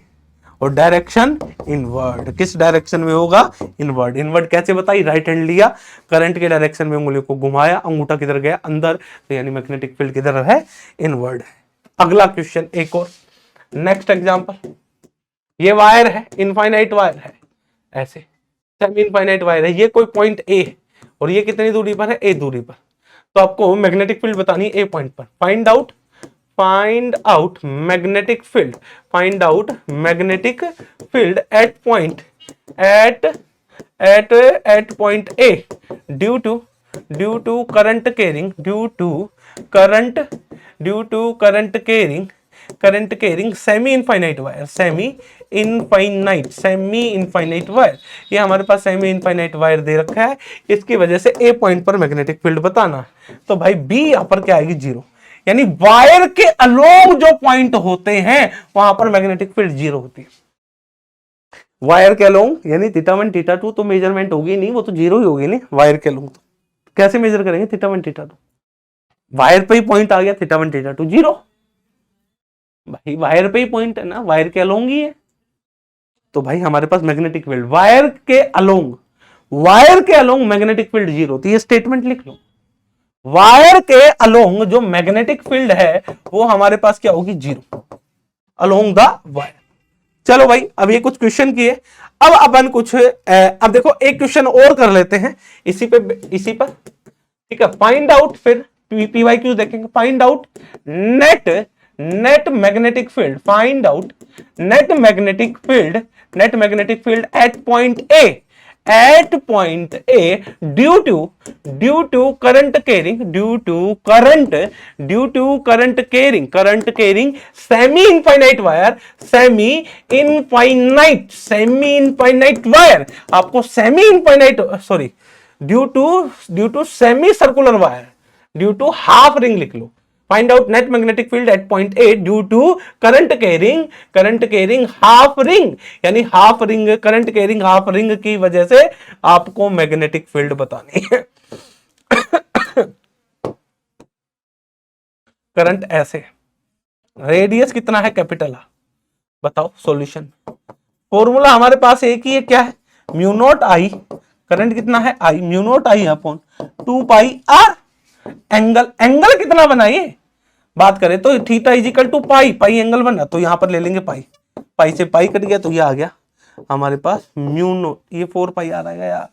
और डायरेक्शन इनवर्ड, किस डायरेक्शन में होगा, इनवर्ड। इनवर्ड कैसे बताई, राइट हैंड लिया, करंट के डायरेक्शन में उंगलियों को घुमाया, अंगूठा किधर गया, अंदर, तो यानी मैग्नेटिक फील्ड किधर है, इनवर्ड है। अगला क्वेश्चन एक और, नेक्स्ट एग्जांपल, ये वायर है, इनफाइनाइट वायर है, ऐसे सेमी इनफाइनाइट वायर है, ये कोई पॉइंट ए है और ये कितनी दूरी पर है, ए दूरी पर। तो आपको मैग्नेटिक फील्ड बतानी है ए पॉइंट पर। Find out magnetic field, find out magnetic field at point A due to current carrying current carrying semi infinite wire, semi infinite wire, ये हमारे पास सेमी इनफाइनाइट वायर दे रखा है, इसकी वजह से ए पॉइंट पर मैग्नेटिक फील्ड बताना है। तो भाई बी यहां पर क्या आएगी, जीरो, यानी वायर के अलोंग जो पॉइंट होते हैं वहां पर मैग्नेटिक फील्ड जीरो होती है। वायर के अलोंग यानी θ1 θ2 तो मेजरमेंट होगी नहीं, वो तो जीरो ही होगी नहीं वायर के अलोंग। तो कैसे मेजर करेंगे θ1 θ2, वायर पे ही पॉइंट आ गया, θ1 θ2 जीरो, भाई वायर पे ही पॉइंट है ना, वायर के अलोंग ही है। तो भाई हमारे पास मैग्नेटिक फील्ड वायर के अलोंग मैग्नेटिक फील्ड जीरो, तो ये स्टेटमेंट लिख लो, वायर के अलोंग जो मैग्नेटिक फील्ड है वो हमारे पास क्या होगी, जीरो, अलोंग द वायर। चलो भाई अब ये कुछ क्वेश्चन किए, अब अपन कुछ अब देखो एक क्वेश्चन और कर लेते हैं इसी पर, ठीक है। फाइंड आउट, फिर PYQ देखेंगे, find out net magnetic field, find out net magnetic field at point A due to current carrying semi infinite wire, आपको semi infinite due to semi circular wire, due to half ring लिख लो। Find out net magnetic field at point A due to current carrying half ring, यानी half ring, current carrying half ring की वजह से आपको magnetic field बतानी है। Current ऐसे, रेडियस कितना है, कैपिटल आर, बताओ सॉल्यूशन। फॉर्मूला हमारे पास एक ही है, क्या है, म्यू नॉट आई, करंट कितना है I, mu naught I upon 2 pi R. Angle कितना बनाइए, बात करें तो theta is equal to pi, pi angle बना, तो यहां पर ले लेंगे पाई, पाई से पाई कट गया तो ये आ गया हमारे पास म्यू नॉट, ये 4 पाई आर आएगा यार,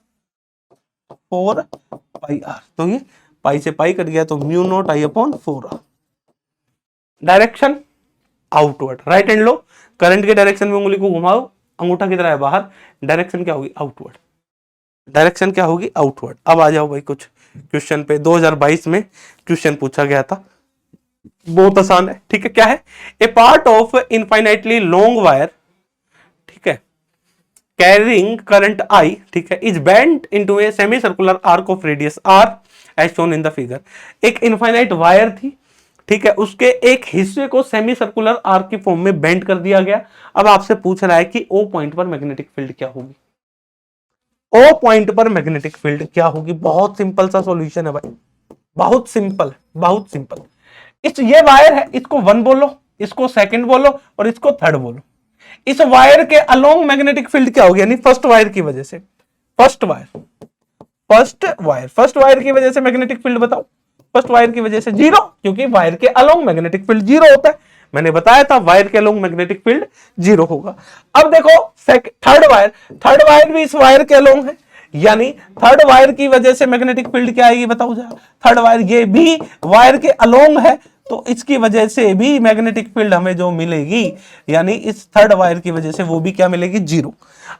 4 पाई आर, तो ये पाई से पाई कट गया तो mu naught I upon 4 R. Direction outward, right hand लो, करंट के डायरेक्शन में उंगली को घुमाओ, अंगूठा किधर है बाहर, डायरेक्शन क्या होगी, आउटवर्ड, डायरेक्शन क्या होगी, आउटवर्ड। अब आ जाओ भाई कुछ क्वेश्चन पे, 2022 में क्वेश्चन पूछा गया था, बहुत आसान है, ठीक है। क्या है, a part of infinitely long wire, ठीक है, कैरिंग करंट आई, ठीक है, is bent into a semi circular arc of radius R as shown in the figure. एक इनफाइनाइट वायर थी, ठीक है, उसके एक हिस्से को सेमी सर्कुलर आर्क की फॉर्म में बेंट कर दिया गया। अब आपसे पूछ रहा है कि ओ पॉइंट पर मैग्नेटिक फील्ड क्या होगी, ओ पॉइंट पर मैग्नेटिक फील्ड क्या होगी। बहुत सिंपल सा सॉल्यूशन है भाई, बहुत सिंपल, बहुत सिंपल। ये वायर है, इसको 1 बोलो, इसको सेकंड बोलो और इसको थर्ड बोलो। इस वायर के अलोंग मैग्नेटिक फील्ड क्या होगी, यानी फर्स्ट वायर की वजह से, फर्स्ट वायर की वजह से मैग्नेटिक फील्ड बताओ। फर्स्ट वायर की वजह से जीरो, क्योंकि वायर के अलोंग मैग्नेटिक फील्ड जीरो होता है, मैंने बताया था वायर के अलोंग मैग्नेटिक फील्ड जीरो होगा। अब देखो थर्ड वायर भी इस वायर के अलोंग है, यानी थर्ड वायर की वजह से मैग्नेटिक फील्ड क्या आएगी बताओ जरा। थर्ड वायर ये भी वायर के अलोंग है, तो इसकी वजह से भी मैग्नेटिक फील्ड हमें जो मिलेगी, यानी इस थर्ड वायर की वजह से वो भी क्या मिलेगी, जीरो।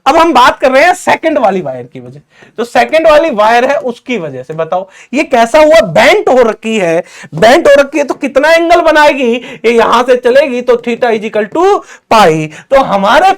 अब हम बात कर रहे हैं सेकंड वाली वायर की वजह, तो सेकंड वाली वायर है उसकी वजह से बताओ ये कैसा हुआ, बेंट हो रखी है, बेंट हो रखी है तो कितना एंगल बनाएगी, ये यहां से चलेगी तो theta is equal to pi. तो हमारे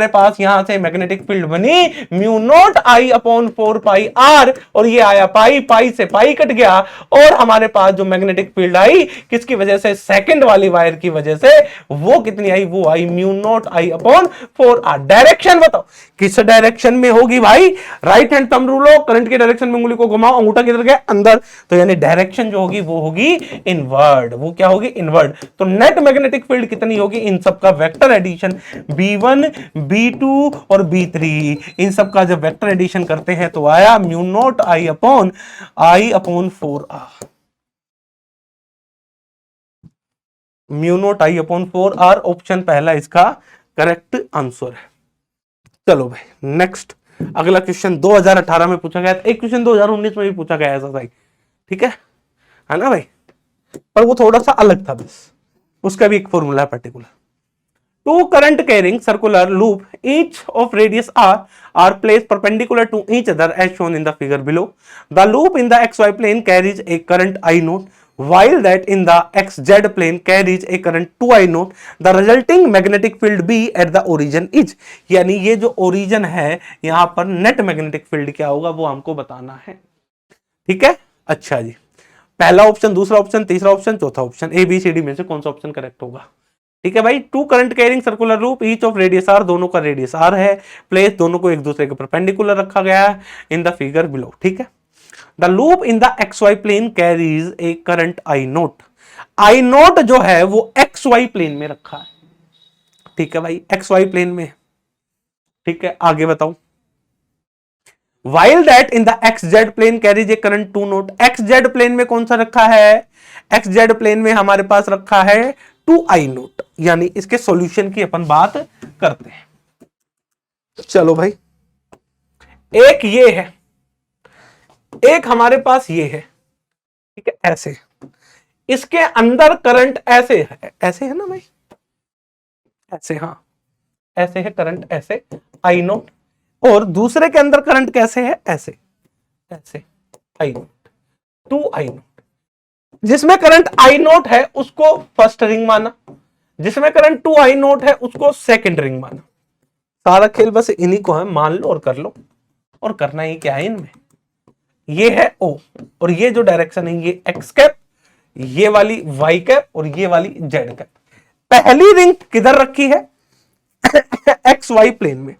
पास यहां से मैग्नेटिक फील्ड बनी mu naught I upon 4 pi R, और ये आया पाई, पाई से पाई कट गया, और हमारे पास जो मैग्नेटिक फील्ड आई किसकी वजह से, सेकंड वाली वायर की वजह से, वो कितनी आई, वो आई mu naught I upon 4 R. Direction बताओ किस डायरेक्शन में होगी भाई, राइट हैंड थंब रूल लो, करंट के डायरेक्शन में उंगली को घुमाओ, अंगूठा किधर गया, अंदर, तो यानी डायरेक्शन जो होगी वो होगी इनवर्ड, वो क्या होगी, इनवर्ड। तो नेट मैग्नेटिक फील्ड कितनी होगी, इन सब का वेक्टर एडिशन B1 B2 और B3, इन सब का जब वेक्टर एडिशन करते हैं तो आया mu naught I upon 4 R, mu naught I upon 4 R, option पहला इसका करेक्ट आंसर है। चलो भाई नेक्स्ट, अगला क्वेश्चन 2018 में पूछा गया था, एक क्वेश्चन 2019 में भी पूछा गया ऐसा सही, ठीक है ना भाई, पर वो थोड़ा सा अलग था बस, उसका भी एक फॉर्मूला है particular. Two current carrying circular loop each of radius r are placed perpendicular to each other as shown in the figure below. The loop in the xy plane carries a current I naught while that in the xz plane carries a current 2I note, the resulting magnetic field B at the origin is, यानी ये जो origin है यहां पर net magnetic field क्या होगा वो हमको बताना है। ठीक है, अच्छा जी, पहला ऑप्शन, दूसरा ऑप्शन, तीसरा ऑप्शन, चौथा option, A B C D में से कौन सा ऑप्शन करेक्ट होगा। ठीक है भाई, two current carrying circular loop each of radius R, दोनों का रेडियस आर है, प्लेस दोनों को एक दूसरे के परपेंडिकुलर रखा गया है इन द फिगर बिलो। ठीक है, the loop in the X Y plane carries a current I naught, I naught जो है वो एक्स वाई प्लेन में रखा है। ठीक है भाई, एक्स वाई प्लेन में। ठीक है, आगे बताओ, while that in the xz plane carries a current 2 naught, xz plane में कौन सा रखा है, xz प्लेन में हमारे पास रखा है 2I नोट, यानी इसके सॉल्यूशन की अपन बात करते हैं। चलो भाई, एक ये है, एक हमारे पास ये है। ठीक है, ऐसे इसके अंदर करंट ऐसे है, ऐसे है ना भाई, ऐसे, हाँ ऐसे है करंट, ऐसे आई नोट, और दूसरे के अंदर करंट कैसे है, ऐसे, ऐसे आई नोट, 2I नोट। जिसमें करंट आई नोट है उसको फर्स्ट रिंग माना, जिसमें करंट 2I नोट है उसको सेकंड रिंग माना। सारा खेल बस इन्हीं को है, मान लो और कर लो, और करना ही क्या है इनमें, ये है O और ये जो डायरेक्शन है ये एक्स कैप, ये वाली वाई कैप और ये वाली जेड कैप। पहली रिंग किधर रखी है, एक्स वाई प्लेन में,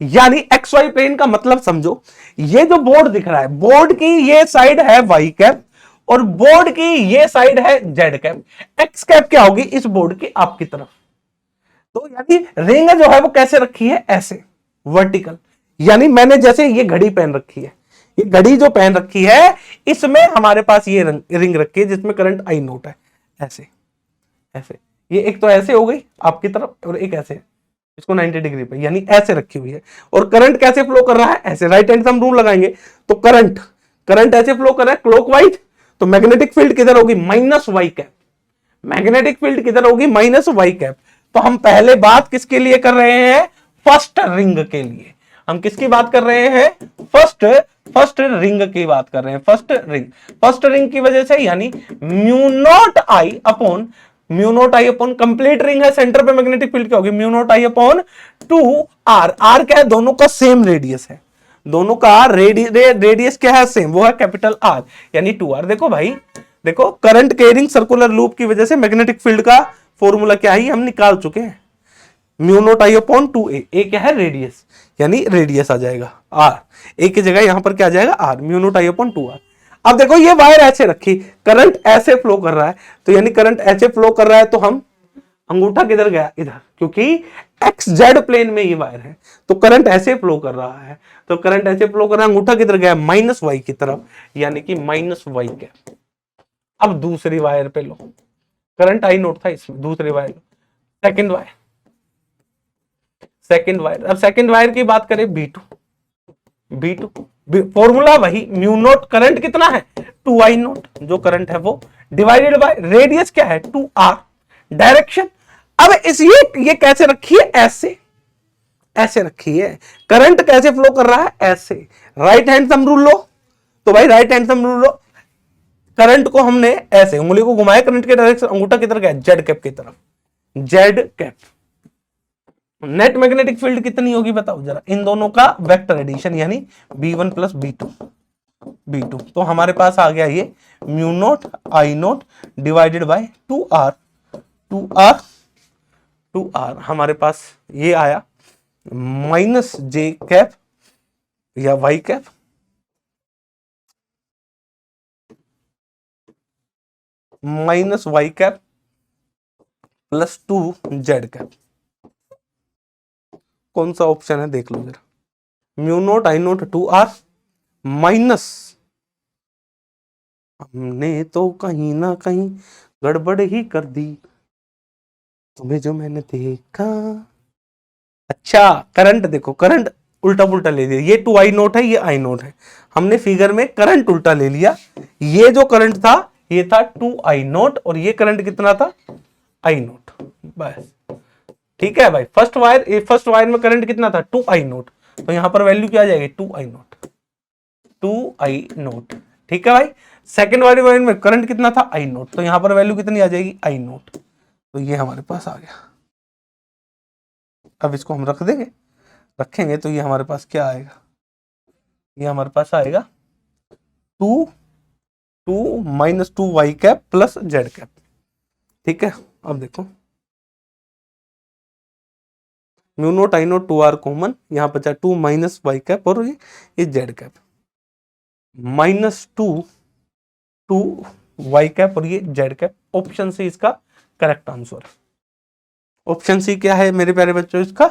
यानी एक्स वाई प्लेन का मतलब समझो, ये जो बोर्ड दिख रहा है, बोर्ड की ये साइड है वाई कैप और बोर्ड की ये साइड है जेड कैप। एक्स कैप क्या होगी, इस बोर्ड की आपकी तरफ। तो यानी रिंग जो है वो कैसे रखी है, ऐसे वर्टिकल, यानी मैंने जैसे ये घड़ी पहन रखी है, ये घड़ी जो पहन रखी है इसमें हमारे पास ये रिंग रखी है जिसमें करंट आई नोट है, ऐसे ऐसे, ये एक तो ऐसे हो गई आपकी तरफ और एक ऐसे, इसको 90 डिग्री पे, यानी ऐसे रखी हुई है। और करंट कैसे फ्लो कर रहा है, ऐसे, राइट हैंड थंब रूल लगाएंगे तो करंट ऐसे फ्लो कर रहा है क्लॉकवाइज, तो मैग्नेटिक फील्ड किधर होगी, minus Y cap, magnetic field किधर होगी, माइनस वाई कैप। तो हम पहले बात किसके लिए कर रहे हैं, फर्स्ट रिंग के लिए। हम किसकी बात कर रहे हैं, फर्स्ट रिंग की बात कर रहे हैं, फर्स्ट रिंग की वजह से, यानी mu naught I upon complete ring है, सेंटर पे मैग्नेटिक फील्ड क्या होगी, mu naught I upon 2R, R क्या है, दोनों का सेम रेडियस है, दोनों का रेडियस क्या है, सेम, वो है कैपिटल आर, यानी 2R। देखो भाई, देखो करंट कैरिंग सर्कुलर लूप की वजह से मैग्नेटिक फील्ड का फॉर्मूला क्या है हम निकाल चुके हैं, mu naught I upon 2A, ए क्या है रेडियस, यानी रेडियस आ जाएगा आर, ए की जगह यहां पर क्या आ जाएगा R, mu naught I upon 2R। अब देखो ये वायर ऐसे रखी, करंट ऐसे फ्लो कर रहा है, तो यानी करंट ऐसे फ्लो कर रहा है तो हम अंगूठा किधर गया, इधर, क्योंकि एक्स जेड प्लेन में ये वायर है तो करंट ऐसे फ्लो कर रहा है, तो करंट ऐसे फ्लो कर रहा है, अंगूठा किधर गया, माइनस वाई की तरफ, यानी कि माइनस वाई कैप। अब दूसरी वायर पे लो, करंट आई नोट था इसमें, दूसरी वायर लो, सेकंड वायर, अब सेकंड वायर की बात करें B2, फॉर्मूला वही, म्यू नोट करंट कितना है 2I नोट, जो करंट है वो डिवाइडेड बाय रेडियस क्या है 2R, डायरेक्शन। अब इस ये कैसे रखी है, ऐसे रखी है, करंट कैसे फ्लो कर रहा है, ऐसे, राइट हैंड थंब रूल लो, तो भाई राइट हैंड थंब रूल लो, करंट को हमने ऐसे उंगली को घुमाया, करंट के डायरेक्शन, अंगूठा किधर गया, जेड कैप की तरफ, Z cap. Net magnetic field कितनी होगी बताओ जरा, इन दोनों का वेक्टर एडिशन, यानी B1 प्लस B2, तो हमारे पास आ गया ये mu naught I naught divided by 2R, हमारे पास ये आया माइनस जे कैप या Y cap minus Y cap plus 2 Z cap. कौन सा ऑप्शन है देख लो जरा, mu naught I naught 2R minus, हमने तो कहीं ना कहीं गड़बड़ ही कर दी, तुम्हें जो मैंने देखा। अच्छा, करंट देखो, करंट उल्टा पुल्टा ले लिया, ये 2I नोट है, ये आई नोट है, हमने फिगर में करंट उल्टा ले लिया, ये जो करंट था ये था 2I नोट और ये करंट कितना था आई नोट, बस ठीक है भाई। फर्स्ट वायर में करंट कितना था 2I नोट, तो यहां पर वैल्यू क्या आ जाएगी 2I नोट ठीक है भाई। सेकंड वाली वायर में करंट कितना था, आई नोट, तो यहां पर वैल्यू कितनी आ जाएगी, आई नोट। तो ये हमारे पास आ गया। अब इसको हम रख देंगे, रखेंगे तो ये हमारे पास क्या आएगा, ये हमारे पास आएगा 2 minus 2 Y cap plus Z cap. ठीक है, अब देखो mu naught I naught 2r common, यहां बचा 2 माइनस वाई कैप और ये जेड कैप, -2 वाई कैप और ये जेड कैप। ऑप्शन सी इसका करेक्ट आंसर। ऑप्शन सी क्या है मेरे प्यारे बच्चों, इसका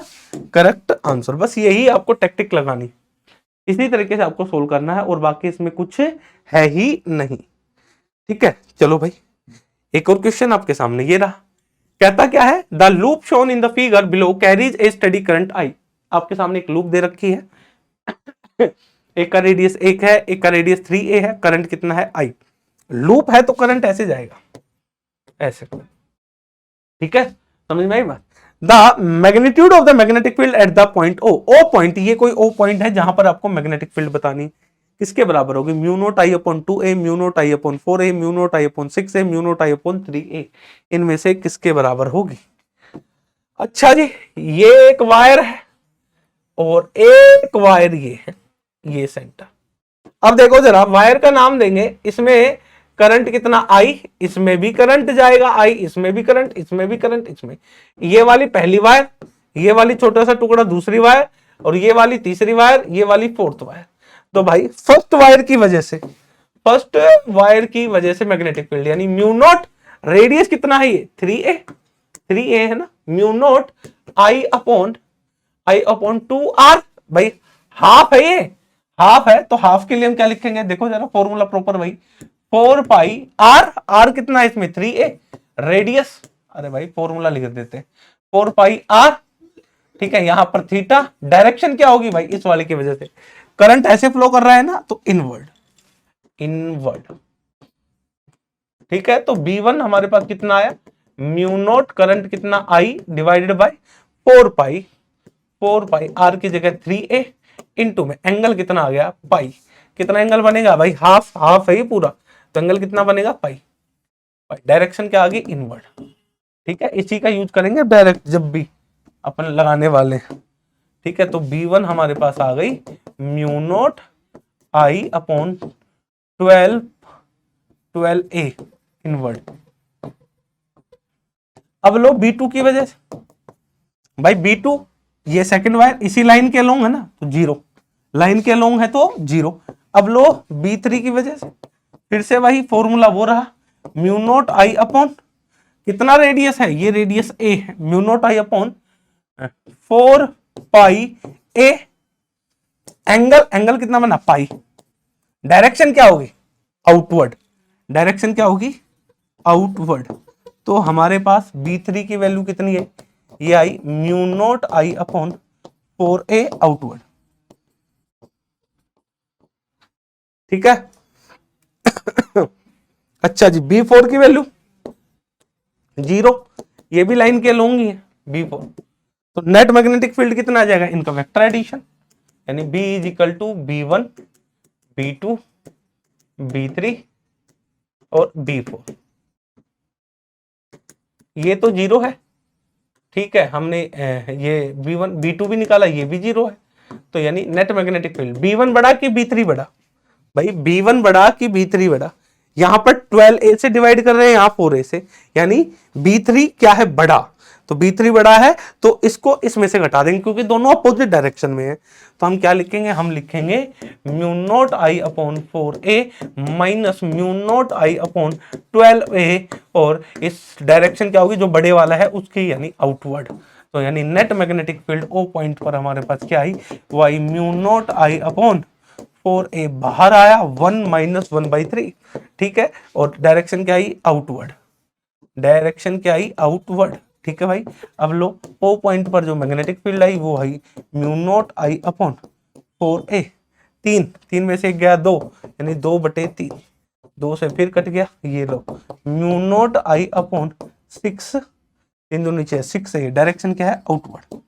करेक्ट आंसर। बस यही आपको टेक्निक लगानी, इसी तरीके से आपको सोल्व करना है, और बाकी इसमें कुछ है ही नहीं। ठीक है, चलो भाई एक और क्वेश्चन आपके सामने ये रहा। कहता क्या है, the loop shown in the figure below carries A study current I. आपके सामने एक लूप दे रखी है, एक का रेडियस 1 है, एक का रेडियस 3a है, करंट कितना है, आई। लूप है तो करंट ऐसे जाएगा, ऐसे। ठीक है, समझ में आई बात। The magnitude of the magnetic field at the point O, O point, ये कोई ओ पॉइंट है जहां पर आपको मैग्नेटिक फील्ड बतानी, किसके बराबर होगी, mu naught I upon 2a, mu naught I upon 4a, mu naught I upon 6a, mu naught I upon 3a, इनमें से किसके बराबर होगी। अच्छा जी, ये एक वायर है और एक वायर ये है, ये सेंटर। अब देखो जरा, वायर का नाम देंगे, इसमें करंट कितना, आई, इसमें भी करंट जाएगा आई, इसमें भी करंट, इसमें भी करंट, इसमें। ये वाली पहली वायर, ये वाली छोटा सा टुकड़ा दूसरी वायर, और ये वाली तीसरी वायर, ये वाली फोर्थ वायर। तो भाई फर्स्ट वायर की वजह से, फर्स्ट वायर की वजह से मैग्नेटिक फील्ड यानी म्यू नोट, रेडियस कितना है ये 3a है ना, mu naught I upon 2r। भाई हाफ है ये, हाफ है तो हाफ के लिए हम क्या लिखेंगे, देखो जरा फॉर्मूला प्रॉपर भाई, 4 पाई आर, आर कितना है इसमें 3a, रेडियस, अरे भाई फॉर्मूला लिख देते हैं, 4 पाई आर। ठीक है, यहां पर थीटा, डायरेक्शन क्या होगी भाई, इस वाले की वजह से करंट ऐसे फ्लो कर रहा है ना, तो इनवर्ड, इनवर्ड। ठीक है, तो B1 हमारे पास कितना आया, म्यू नोट करंट कितना I divided by 4 pi are की जगह 3a इंटू में एंगल कितना आ गया, पाई। कितना एंगल बनेगा भाई, हाफ, हाफ है ये पूरा, तो एंगल कितना बनेगा, पाई। डायरेक्शन क्या आ गई, इनवर्ड। ठीक है, इसी का यूज करेंगे डायरेक्ट जब भी अपन लगाने वाले हैं। ठीक है, तो B1 हमारे पास आ गई mu naught I upon 12a inward. अब लो B2 की वजह से, भाई B2 ये सेकंड वायर इसी लाइन के अलोंग है ना, तो 0, लाइन के अलोंग है तो 0। अब लो B3 की वजह से, फिर से वही फॉर्मूला वो रहा, म्यू नोट आई अपॉन, कितना रेडियस है, ये रेडियस a है, mu naught I upon 4 pi a, angle, angle कितना बना, पाई। डायरेक्शन क्या होगी, आउटवर्ड, डायरेक्शन क्या होगी, आउटवर्ड। तो हमारे पास B3 की वैल्यू कितनी है, ये आई mu naught I upon 4a outward. ठीक है अच्छा जी, B4 की वैल्यू 0, ये भी लाइन के लोंग ही है B4, तो नेट मैग्नेटिक फील्ड कितना आ जाएगा, इनका वेक्टर एडिशन, यानी B is equal to B1 B2 B3 और B4। ये तो 0 है, ठीक है, हमने ये B1 B2 भी निकाला, ये भी 0 है, तो यानी नेट मैग्नेटिक फील्ड B1 बड़ा कि B3 बड़ा, भाई B1 बड़ा कि B3 बड़ा, यहां पर 12a से डिवाइड कर रहे हैं, यहां 4a से, यानी B3 क्या है, बड़ा, तो B3 बड़ा है तो इसको इसमें से घटा देंगे क्योंकि दोनों अपोजिट डायरेक्शन में है। तो हम क्या लिखेंगे, हम लिखेंगे mu naught I upon 4a minus mu naught I upon 12a, और इस डायरेक्शन क्या होगी, जो बड़े वाला है उसकी, यानी आउटवर्ड। तो यानी net magnetic field O point पर हमारे पास क्या आई, वो आई mu naught I upon 4a, बाहर आया 1 माइनस 1/3। ठीक है, और डायरेक्शन क्या आई, आउटवर्ड, डायरेक्शन क्या आई, आउटवर्ड। ठीक है भाई, अब लो ओ पॉइंट पर जो मैग्नेटिक फील्ड आई वो आई mu naught I upon 4a, 3 में से गया 2, यानी 2/3, 2 से फिर कट गया, ये लो म्यू नोट आई अपॉन 6, 3 2 नीचे 6 है, डायरेक्शन क्या है, outward,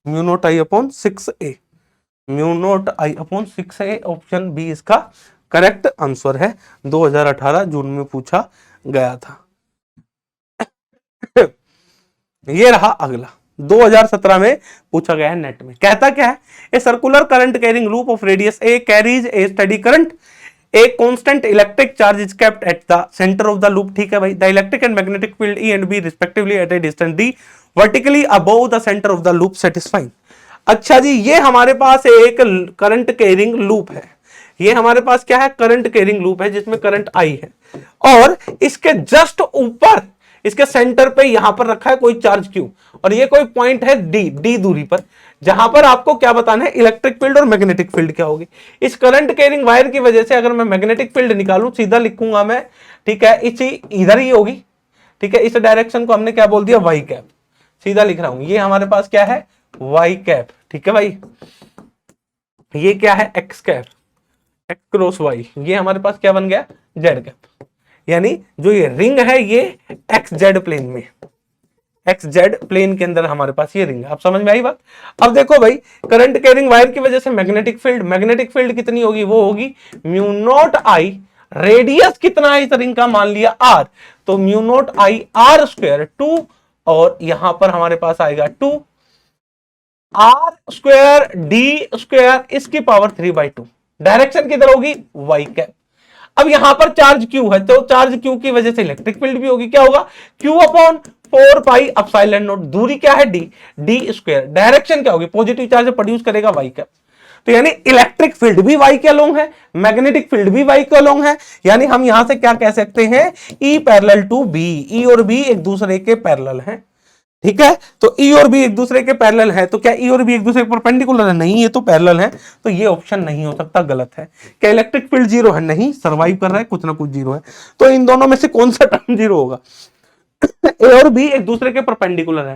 mu naught I upon 6a। Mu naught I upon 6 है, ऑप्शन बी इसका करेक्ट आंसर है। 2018 जून में पूछा गया था। ये रहा अगला, 2017 में पूछा गया है नेट में। कहता क्या है, a circular current carrying loop of radius a carries a steady current, a constant electric charge is kept at the centre of the loop. ठीक है भाई, the electric and magnetic field E and B respectively at a distance D vertically above the centre of the loop satisfying. अच्छा जी, ये हमारे पास एक current carrying loop है। ये हमारे पास क्या है, करंट कैरिंग लूप है जिसमें करंट आई है, और इसके जस्ट ऊपर इसके सेंटर पे यहां पर रखा है कोई चार्ज क्यू, और ये कोई पॉइंट है डी, डी दूरी पर, जहां पर आपको क्या बताना है, इलेक्ट्रिक फील्ड और मैग्नेटिक फील्ड क्या होगी। इस करंट कैरिंग वायर की वजह से अगर मैं मैग्नेटिक फील्ड निकालूं, सीधा लिखूंगा मैं, ठीक है, इसी इधर ही होगी। ठीक है, इस डायरेक्शन को हमने क्या बोल दिया, वाई कैप, सीधा लिख रहा हूं। ये हमारे पास क्या है, वाई कैप। ठीक है भाई, ये क्या है, X cap, X cross Y. ये हमारे पास क्या बन गया, जेड कैप। यानी जो ये रिंग है ये एक्स जेड प्लेन में, एक्स जेड प्लेन के अंदर हमारे पास ये रिंग है। आप समझ में आई बात। अब देखो भाई, करंट कैरिंग वायर की वजह से मैग्नेटिक फील्ड कितनी होगी, वो होगी म्यू नॉट आई, रेडियस कितना है इस रिंग का, मान लिया आर, तो mu naught I R square 2, और यहां पर हमारे पास आएगा 2 आर स्क्वायर डी स्क्वायर इसकी पावर 3/2। डायरेक्शन किधर होगी, वाई कैप। अब यहां पर चार्ज क्यू है, तो चार्ज क्यू की वजह से इलेक्ट्रिक फील्ड भी होगी, क्या होगा, Q upon 4 pi epsilon not, दूरी क्या है डी, डी स्क्वायर, डायरेक्शन क्या होगी, पॉजिटिव चार्ज प्रोड्यूस करेगा वाई कैप। तो यानी इलेक्ट्रिक फील्ड भी वाई के अलोंग है, मैग्नेटिक फील्ड भी वाई के अलोंग है। यानी हम यहां से क्या कह सकते हैं, ई पैरेलल टू बी, ई और बी एक दूसरे के पैरेलल हैं। ठीक है, तो ई और बी एक दूसरे के पैरेलल है, तो क्या ई और बी एक दूसरे के परपेंडिकुलर है, नहीं, ये तो पैरेलल है, तो ये ऑप्शन नहीं हो सकता, गलत है। क्या इलेक्ट्रिक फील्ड जीरो है, नहीं, सर्वाइव कर रहा है, कुछ ना कुछ जीरो है। तो इन दोनों में से कौन सा टर्म जीरो होगा, ए और बी एक दूसरे के परपेंडिकुलर है,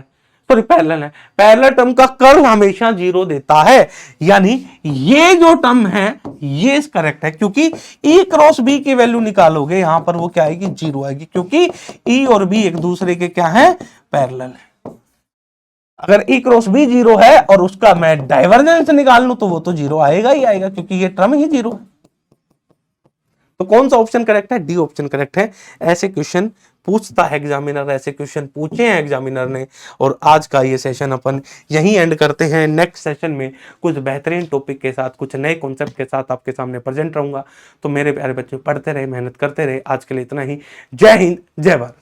सॉरी पैरेलल है, पैरेलल टर्म का कर्ल हमेशा जीरो देता है। यानी ये जो टर्म है ये करेक्ट है, क्योंकि ई क्रॉस बी की वैल्यू निकालोगे यहां पर वो क्या आएगी, जीरो आएगी, क्योंकि ई और बी एक दूसरे के क्या है, पैरेलल है। अगर ई क्रॉस बी जीरो है और उसका मैं डाइवर्जेंस निकाल लूं तो वो तो जीरो आएगा ही आएगा, क्योंकि ये टर्म ही जीरो है। तो कौन सा ऑप्शन करेक्ट है, डी ऑप्शन करेक्ट है। ऐसे क्वेश्चन पूछता है एग्जामिनर, ऐसे क्वेश्चन पूछे हैं एग्जामिनर ने। और आज का ये सेशन अपन यहीं एंड करते हैं। नेक्स्ट सेशन में कुछ बेहतरीन टॉपिक के साथ, कुछ नए कॉन्सेप्ट के साथ आपके सामने प्रेजेंट रहूंगा। तो मेरे प्यारे बच्चों, पढ़ते रहे, मेहनत करते रहे। आज के लिए इतना ही। जय हिंद, जय भारत।